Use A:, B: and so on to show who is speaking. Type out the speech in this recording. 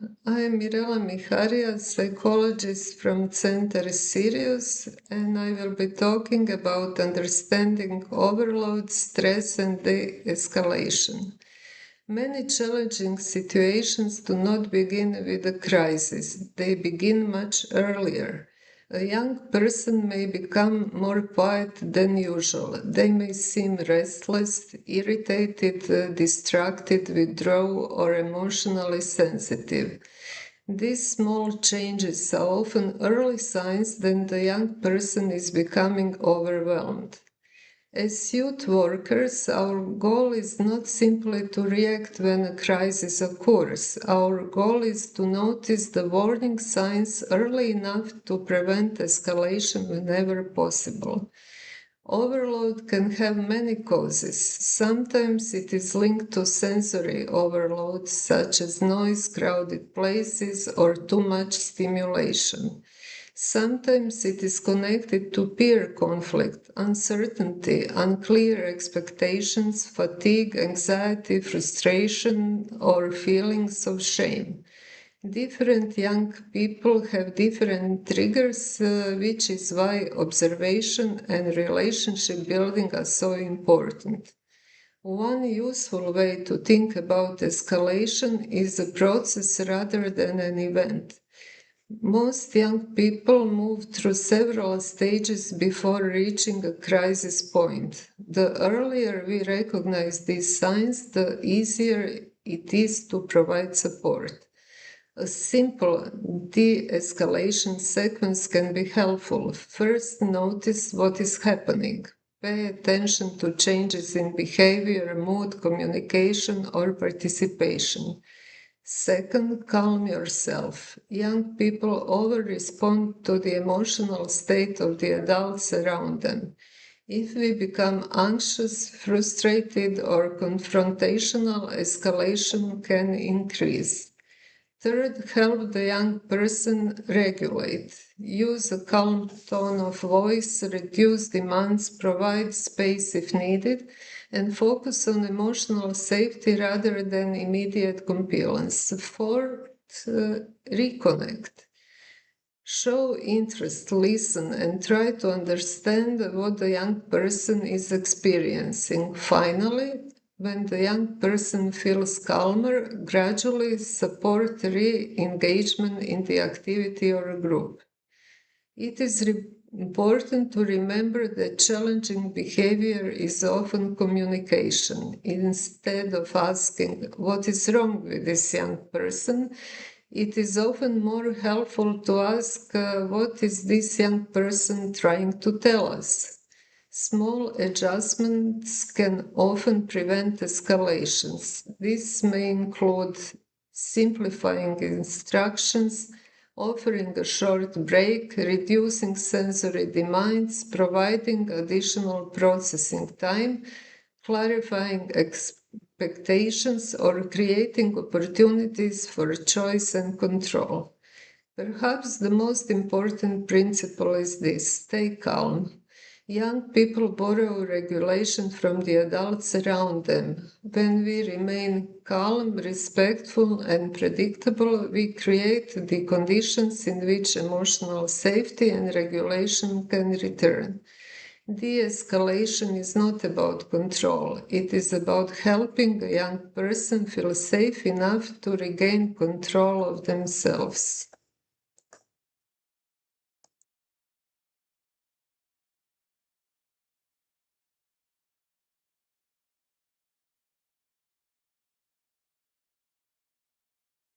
A: I am Mirela Miharija, psychologist from Center Sirius, and I will be talking about understanding overload, stress, and de-escalation. Many challenging situations do not begin with a crisis. They begin much earlier. A young person may become more quiet than usual. They may seem restless, irritated, distracted, withdraw, or emotionally sensitive. These small changes are often early signs that the young person is becoming overwhelmed. As youth workers, our goal is not simply to react when a crisis occurs. Our goal is to notice the warning signs early enough to prevent escalation whenever possible. Overload can have many causes. Sometimes it is linked to sensory overload, such as noise, crowded places, or too much stimulation. Sometimes it is connected to peer conflict, uncertainty, unclear expectations, fatigue, anxiety, frustration, or feelings of shame. Different young people have different triggers, which is why observation and relationship building are so important. One useful way to think about escalation is a process rather than an event. Most young people move through several stages before reaching a crisis point. The earlier we recognize these signs, the easier it is to provide support. A simple de-escalation sequence can be helpful. First, notice what is happening. Pay attention to changes in behavior, mood, communication, or participation. Second, calm yourself. Young people over-respond to the emotional state of the adults around them. If we become anxious, frustrated, or confrontational, escalation can increase. Third, help the young person regulate. Use a calm tone of voice, reduce demands, provide space if needed, and focus on emotional safety rather than immediate compliance. Fourth, reconnect. Show interest, listen, and try to understand what the young person is experiencing. Finally, when the young person feels calmer, gradually support re-engagement in the activity or group. It is important to remember that challenging behavior is often communication. Instead of asking, what is wrong with this young person, it is often more helpful to ask, what is this young person trying to tell us? Small adjustments can often prevent escalations. This may include simplifying instructions, offering a short break, reducing sensory demands, providing additional processing time, clarifying expectations, or creating opportunities for choice and control. Perhaps the most important principle is this: stay calm. Young people borrow regulation from the adults around them. When we remain calm, respectful, and predictable, we create the conditions in which emotional safety and regulation can return. De-escalation is not about control. It is about helping a young person feel safe enough to regain control of themselves.